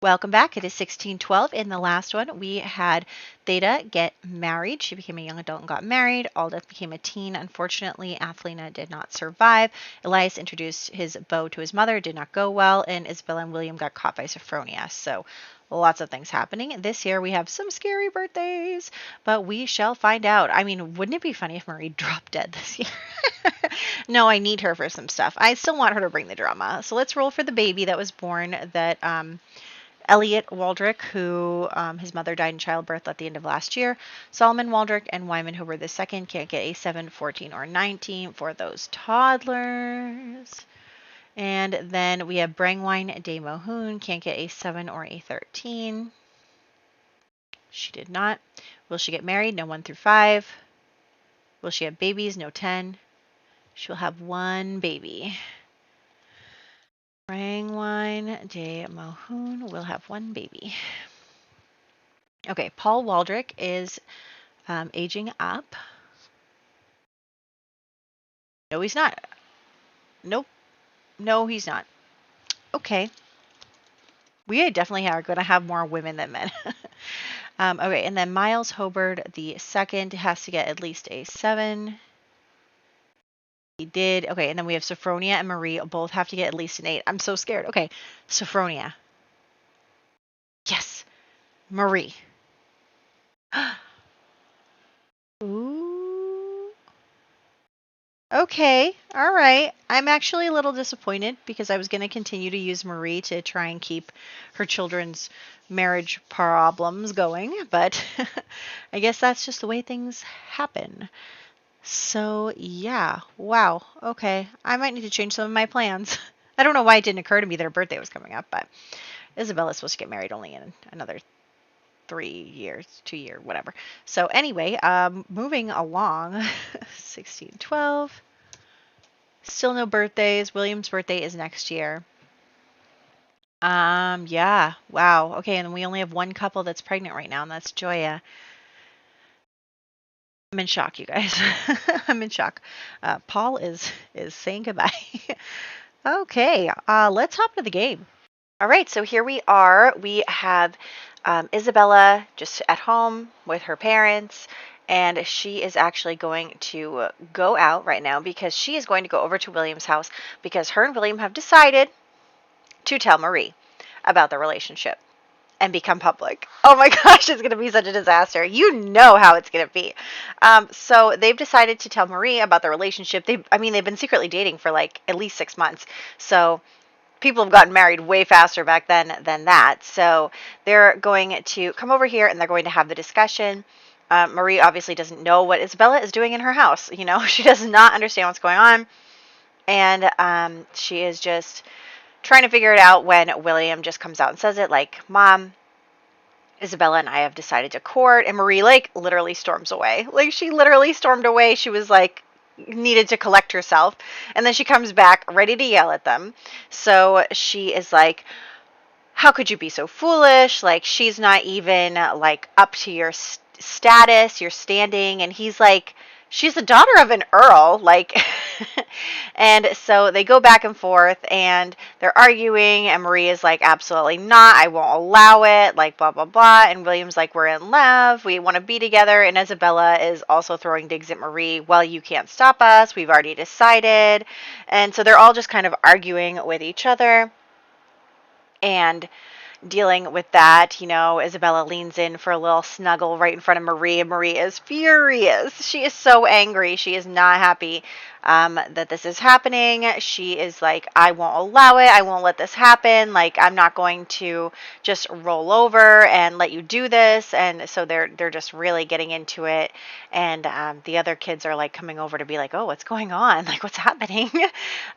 Welcome back. It is 1612. In the last one, we had Theta get married. She became a young adult and got married. Aldith became a teen. Unfortunately, Athelina did not survive. Elias introduced his beau to his mother. Did not go well. And Isabella and William got caught by Sophronia. So lots of things happening. This year, we have some scary birthdays, but we shall find out. I mean, wouldn't it be funny if Marie dropped dead this year? No, I need her for some stuff. I still want her to bring the drama. So let's roll for the baby that was born that Elliot Waldrick, who his mother died in childbirth at the end of last year. Solomon Waldrick and Wyman Hoover II can't get a 7, 14, or 19 for those toddlers. And then we have Brangwine de Mohun, can't get a 7 or a 13. She did not. Will she get married? No 1 through 5. Will she have babies? No 10. She'll have 1 baby. Brangwine de Mohun will have 1 baby. Okay, Paul Waldrick is aging up. No, he's not. Nope. No, he's not. Okay. We definitely are going to have more women than men. Okay, and then Miles Hobart the second has to get at least a 7. He did. Okay, and then we have Sophronia and Marie both have to get at least an 8. I'm so scared. Okay, Sophronia. Yes. Marie. Ooh. Okay. All right. I'm actually a little disappointed because I was going to continue to use Marie to try and keep her children's marriage problems going, but I guess that's just the way things happen. So, yeah. Wow. Okay. I might need to change some of my plans. I don't know why it didn't occur to me that her birthday was coming up, but Isabella's supposed to get married only in another 3 years, 2 year, whatever. So anyway, moving along, 1612. Still no birthdays. William's birthday is next year. Yeah. Wow. Okay, and we only have 1 couple that's pregnant right now, and that's Joya. I'm in shock, you guys. I'm in shock. Paul is saying goodbye. Okay, let's hop to the game. All right, so here we are. We have Isabella just at home with her parents, and she is actually going to go out right now because she is going to go over to William's house because her and William have decided to tell Marie about the relationship and become public. Oh my gosh, it's going to be such a disaster. You know how it's going to be. So they've decided to tell Marie about the relationship. They've been secretly dating for like at least 6 months. So people have gotten married way faster back then than that. So they're going to come over here and they're going to have the discussion. Marie obviously doesn't know what Isabella is doing in her house. You know, she does not understand what's going on. And she is just trying to figure it out when William just comes out and says it, like, Mom, Isabella and I have decided to court. And Marie, like, literally storms away. Like, she literally stormed away. She was, like, needed to collect herself. And then she comes back ready to yell at them. So she is like, how could you be so foolish? Like, she's not even, like, up to your status, your standing. And he's like, she's the daughter of an earl, like, and so they go back and forth and they're arguing and Marie is like, absolutely not, I won't allow it, like, blah, blah, blah. And William's like, we're in love, we want to be together. And Isabella is also throwing digs at Marie, well, you can't stop us, we've already decided. And so they're all just kind of arguing with each other and dealing with that. You know, Isabella leans in for a little snuggle right in front of Marie, and Marie is furious. She is so angry. She is not happy that this is happening. She is like, I won't allow it. I won't let this happen. Like, I'm not going to just roll over and let you do this. And so they're just really getting into it. And the other kids are like coming over to be like, oh, what's going on? Like, what's happening?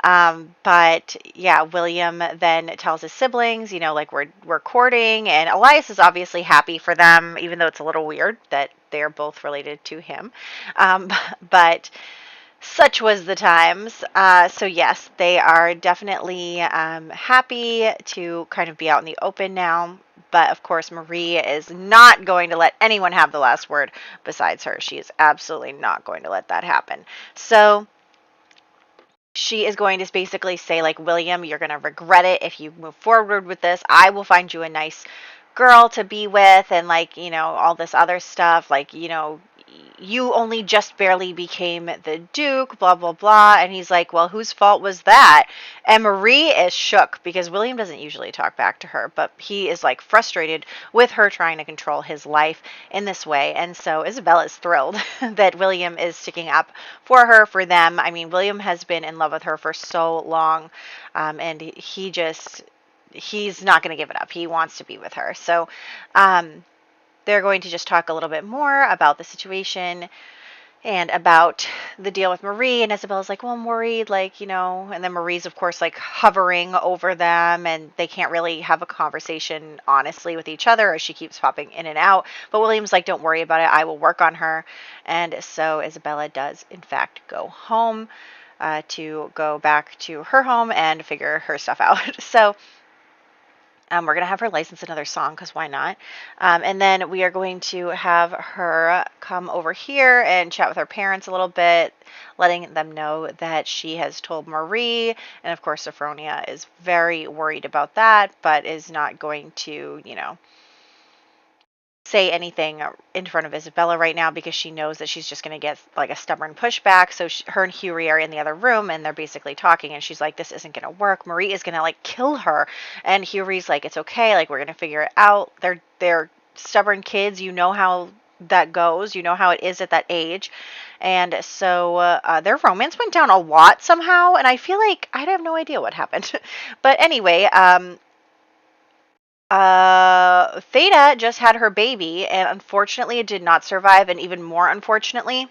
But yeah, William then tells his siblings, you know, like, we're courting, and Elias is obviously happy for them, even though it's a little weird that they're both related to him. But such was the times. So yes, they are definitely happy to kind of be out in the open now. But of course, Marie is not going to let anyone have the last word besides her. She is absolutely not going to let that happen. So she is going to basically say, like, William, you're going to regret it if you move forward with this. I will find you a nice girl to be with, and, like, all this other stuff. Like, you only just barely became the Duke, blah, blah, blah. And he's like, well, whose fault was that? And Marie is shook because William doesn't usually talk back to her, but he is, like, frustrated with her trying to control his life in this way. And so Isabella is thrilled that William is sticking up for her, for them. I mean, William has been in love with her for so long, and he's not going to give it up. He wants to be with her. So, they're going to just talk a little bit more about the situation and about the deal with Marie. And Isabella's like, well, I'm worried, like, and then Marie's, of course, like, hovering over them, and they can't really have a conversation honestly with each other as she keeps popping in and out. But William's like, don't worry about it. I will work on her. And so Isabella does, in fact, go home, to go back to her home and figure her stuff out. So, we're going to have her license another song because why not? And then we are going to have her come over here and chat with her parents a little bit, letting them know that she has told Marie. And of course, Sophronia is very worried about that, but is not going to, say anything in front of Isabella right now because she knows that she's just going to get, like, a stubborn pushback. So her and Hughie are in the other room and they're basically talking, and she's like, this isn't going to work. Marie is going to, like, kill her. And Hughie's like, it's okay. Like, we're going to figure it out. They're stubborn kids. You know how that goes. You know how it is at that age. And so their romance went down a lot somehow. And I feel like I have no idea what happened. But anyway, Theta just had her baby, and unfortunately it did not survive, and even more unfortunately,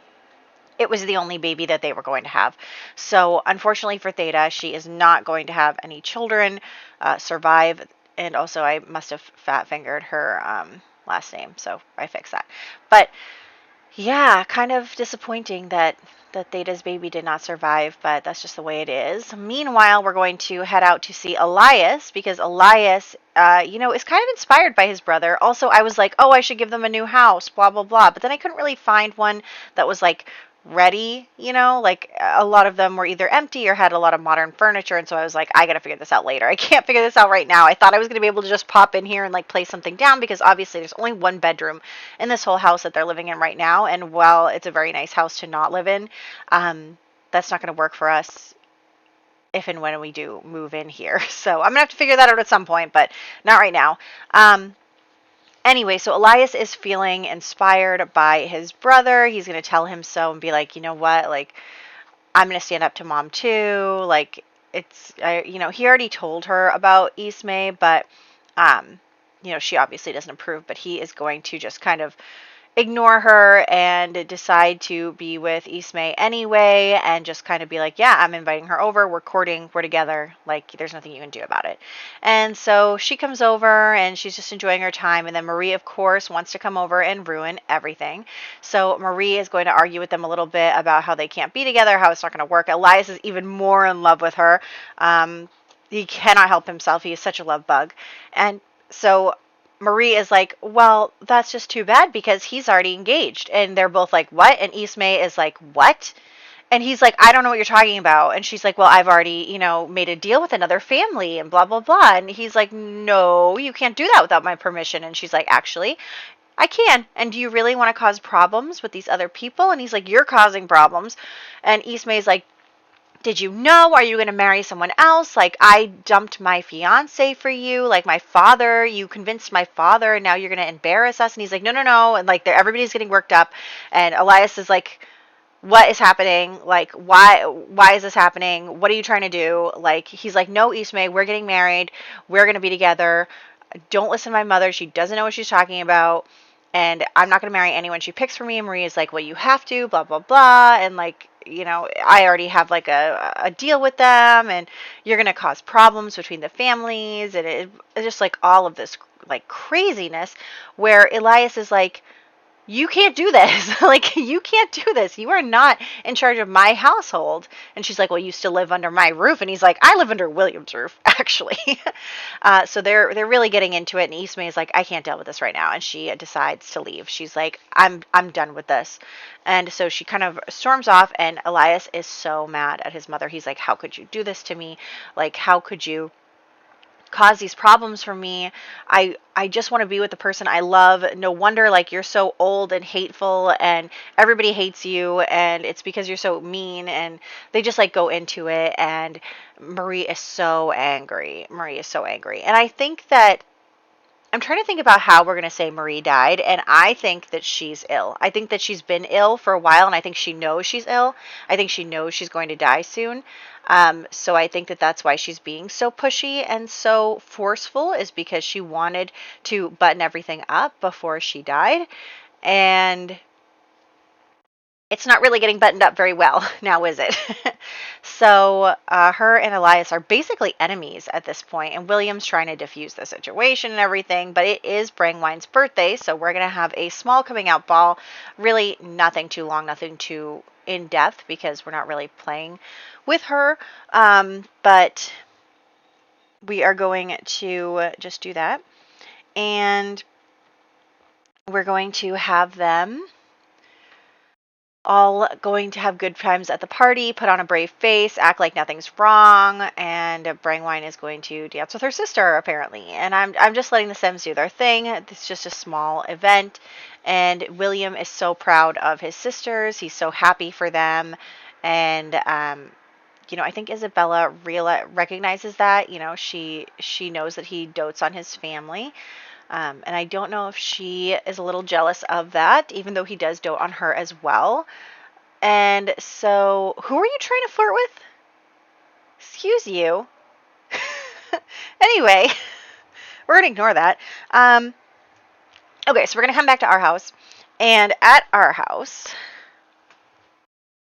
it was the only baby that they were going to have. So unfortunately for Theta, she is not going to have any children survive, and also I must have fat-fingered her last name, so I fixed that. But yeah, kind of disappointing that Theta's baby did not survive, but that's just the way it is. Meanwhile, we're going to head out to see Elias because Elias, is kind of inspired by his brother. Also, I was like, oh, I should give them a new house, blah, blah, blah. But then I couldn't really find one that was, like, ready, like a lot of them were either empty or had a lot of modern furniture, and so I was like, I gotta figure this out later. I can't figure this out right now. I thought I was gonna be able to just pop in here and, like, place something down because obviously there's only one bedroom in this whole house that they're living in right now, and while it's a very nice house to not live in, that's not gonna work for us if and when we do move in here. So I'm gonna have to figure that out at some point, but not right now. Anyway, so Elias is feeling inspired by his brother. He's going to tell him so and be like, you know what, like, I'm going to stand up to mom too. Like, he already told her about Ismay, but, she obviously doesn't approve, but he is going to just kind of ignore her and decide to be with Ismay anyway, and just kind of be like, yeah, I'm inviting her over, we're courting, we're together, like, there's nothing you can do about it. And so she comes over and she's just enjoying her time, and then Marie, of course, wants to come over and ruin everything. So Marie is going to argue with them a little bit about how they can't be together, how it's not going to work. Elias is even more in love with her. He cannot help himself. He is such a love bug. And so Marie is like, well, that's just too bad because he's already engaged. And they're both like, what? And Ismay is like, what? And he's like, I don't know what you're talking about. And she's like, well, I've already, made a deal with another family and blah, blah, blah. And he's like, no, you can't do that without my permission. And she's like, actually, I can. And do you really want to cause problems with these other people? And he's like, you're causing problems. And Ismay's like, did you know? Are you going to marry someone else? Like, I dumped my fiance for you. Like, my father, you convinced my father, and now you're going to embarrass us. And he's like, no, no, no. And, like, everybody's getting worked up. And Elias is like, what is happening? Like, why is this happening? What are you trying to do? Like, he's like, no, Ismay, we're getting married. We're going to be together. Don't listen to my mother. She doesn't know what she's talking about. And I'm not going to marry anyone she picks for me. And Marie is like, well, you have to, blah, blah, blah. And, like, I already have, like, a deal with them, and you're going to cause problems between the families. And it's just, like, all of this, like, craziness where Elias is like, you can't do this. Like, you can't do this. You are not in charge of my household. And she's like, well, you still live under my roof. And he's like, I live under William's roof, actually. So they're really getting into it. And Ismay is like, I can't deal with this right now. And she decides to leave. She's like, I'm done with this. And so she kind of storms off. And Elias is so mad at his mother. He's like, how could you do this to me? Like, how could you cause these problems for me? I just want to be with the person I love. No wonder, like, you're so old and hateful and everybody hates you, and it's because you're so mean. And they just like go into it, and Marie is so angry. Marie is so angry. And I think that I'm trying to think about how we're going to say Marie died, and I think that she's ill. I think that she's been ill for a while, and I think she knows she's ill. I think she knows she's going to die soon. So I think that that's why she's being so pushy and so forceful, is because she wanted to button everything up before she died. And it's not really getting buttoned up very well now, is it? So her and Elias are basically enemies at this point, and William's trying to diffuse the situation and everything, but it is Brangwine's birthday, so we're going to have a small coming out ball. Really nothing too long, nothing too in depth, because we're not really playing with her, but we are going to just do that, and we're going to have them all going to have good times at the party, put on a brave face, act like nothing's wrong, and Brangwine is going to dance with her sister, apparently. And I'm just letting the Sims do their thing. It's just a small event, and William is so proud of his sisters. He's so happy for them, and I think Isabella recognizes that. She knows that he dotes on his family. And I don't know if she is a little jealous of that, even though he does dote on her as well. And so, who are you trying to flirt with? Excuse you. Anyway, we're going to ignore that. Okay, so we're going to come back to our house. And at our house,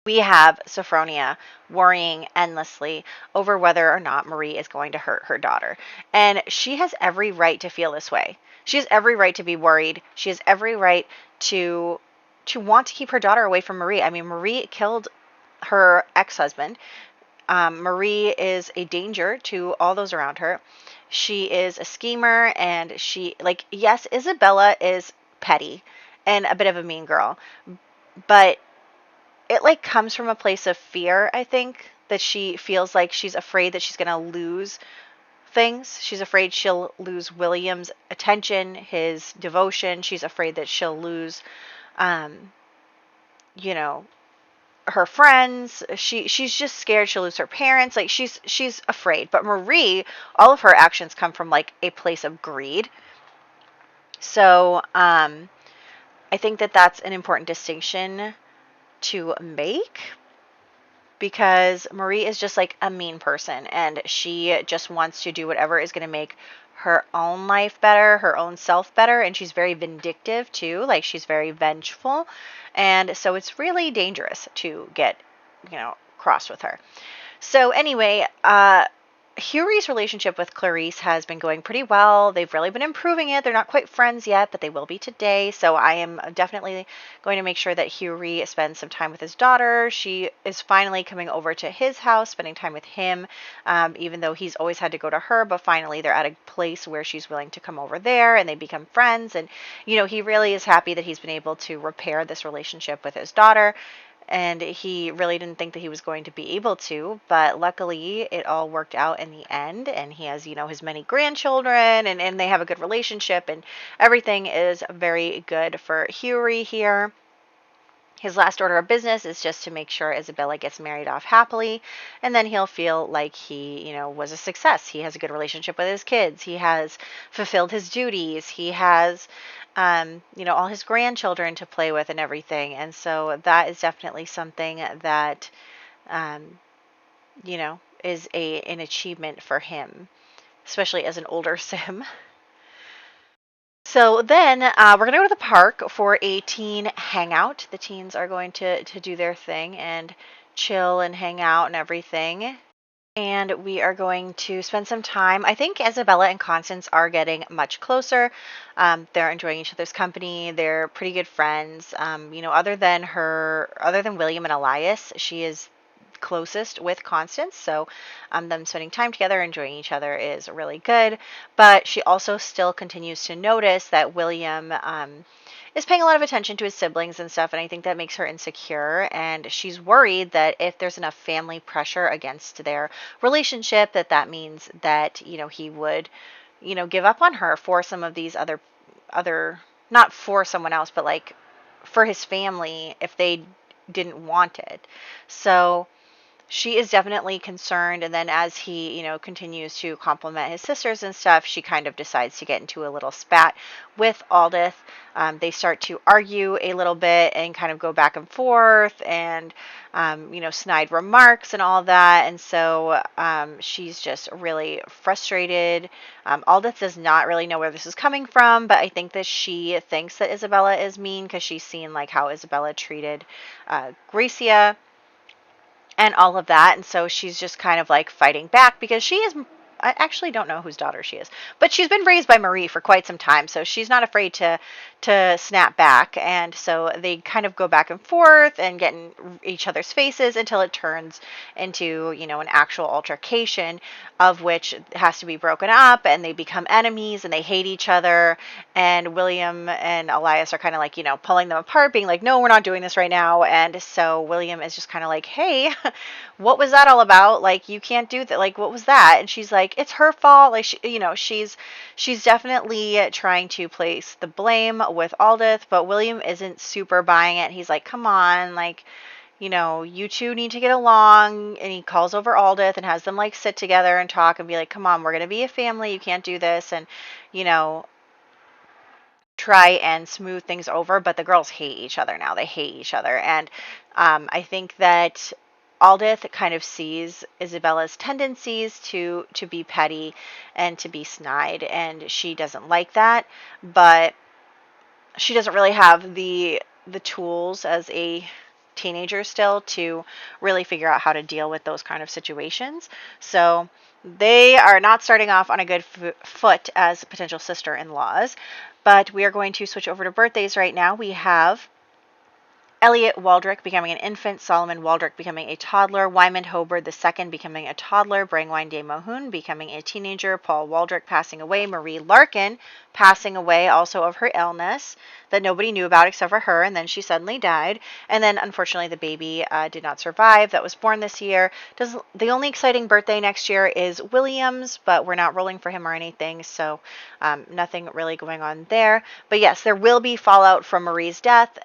we have Sophronia worrying endlessly over whether or not Marie is going to hurt her daughter. And she has every right to feel this way. She has every right to be worried. She has every right to want to keep her daughter away from Marie. I mean, Marie killed her ex-husband. Marie is a danger to all those around her. She is a schemer, and yes, Isabella is petty and a bit of a mean girl, but it comes from a place of fear. I think that she feels like she's afraid that she's going to lose things. She's afraid she'll lose William's attention, his devotion. She's afraid that she'll lose, her friends. She's just scared she'll lose her parents. Like, she's afraid. But Marie, all of her actions come from like a place of greed. So I think that that's an important distinction to make, because Marie is just like a mean person, and she just wants to do whatever is going to make her own life better, her own self better, and she's very vindictive too. Like, she's very vengeful, and so it's really dangerous to get, cross with her. So anyway, Hughie's relationship with Clarice has been going pretty well. They've really been improving it. They're not quite friends yet, but they will be today. So I am definitely going to make sure that Hughie spends some time with his daughter. She is finally coming over to his house, spending time with him, even though he's always had to go to her. But finally, they're at a place where she's willing to come over there, and they become friends. And, he really is happy that he's been able to repair this relationship with his daughter. And he really didn't think that he was going to be able to, but luckily it all worked out in the end, and he has, his many grandchildren, and they have a good relationship, and everything is very good for Hughie here. His last order of business is just to make sure Isabella gets married off happily, and then he'll feel like he, was a success. He has a good relationship with his kids. He has fulfilled his duties. He has all his grandchildren to play with and everything. And so that is definitely something that, is an achievement for him, especially as an older sim. So then we're going to go to the park for a teen hangout. The teens are going to do their thing and chill and hang out and everything. And we are going to spend some time. I think Isabella and Constance are getting much closer. They're enjoying each other's company. They're pretty good friends. Other than William and Elias, she is closest with Constance. So them spending time together, enjoying each other is really good. But she also still continues to notice that William is paying a lot of attention to his siblings and stuff, and I think that makes her insecure. And she's worried that if there's enough family pressure against their relationship, that means that he would give up on her for some of these other not for someone else, but like for his family if they didn't want it. So she is definitely concerned. And then as he, continues to compliment his sisters and stuff, she kind of decides to get into a little spat with Aldith. They start to argue a little bit and kind of go back and forth and, snide remarks and all that. And so she's just really frustrated. Aldith does not really know where this is coming from, but I think that she thinks that Isabella is mean because she's seen like how Isabella treated Gracia and all of that. And so she's just kind of like fighting back because she is. I actually don't know whose daughter she is, but she's been raised by Marie for quite some time, so she's not afraid to snap back. And so they kind of go back and forth and get in each other's faces until it turns into an actual altercation, of which has to be broken up, and they become enemies and they hate each other. And William and Elias are kind of like pulling them apart, being like, no, we're not doing this right now. And so William is just kind of like, hey, what was that all about? Like, you can't do that. Like, what was that? And she's like, it's her fault. Like, she's definitely trying to place the blame with Aldith, but William isn't super buying it. He's like, come on, like, you two need to get along. And he calls over Aldith and has them like sit together and talk and be like, come on, we're going to be a family. You can't do this. And, you know, try and smooth things over. But the girls hate each other now. They hate each other. And I think that Aldith kind of sees Isabella's tendencies to be petty and to be snide, and she doesn't like that. But she doesn't really have the tools as a teenager still to really figure out how to deal with those kind of situations. So they are not starting off on a good foot as potential sister-in-laws. But we are going to switch over to birthdays right now. We have Elliot Waldrick becoming an infant, Solomon Waldrick becoming a toddler, Wyman Hobard II becoming a toddler, Brangwine de Mohun becoming a teenager, Paul Waldrick passing away, Marie Larkin passing away also of her illness that nobody knew about except for her, and then she suddenly died. And then unfortunately the baby did not survive that was born this year. The only exciting birthday next year is William's, but we're not rolling for him or anything, so nothing really going on there. But yes, there will be fallout from Marie's death.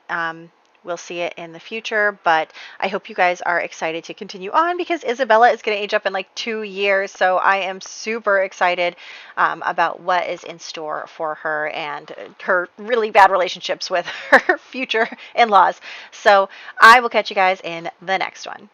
We'll see it in the future, but I hope you guys are excited to continue on because Isabella is going to age up in like 2 years. So I am super excited about what is in store for her and her really bad relationships with her future in-laws. So I will catch you guys in the next one.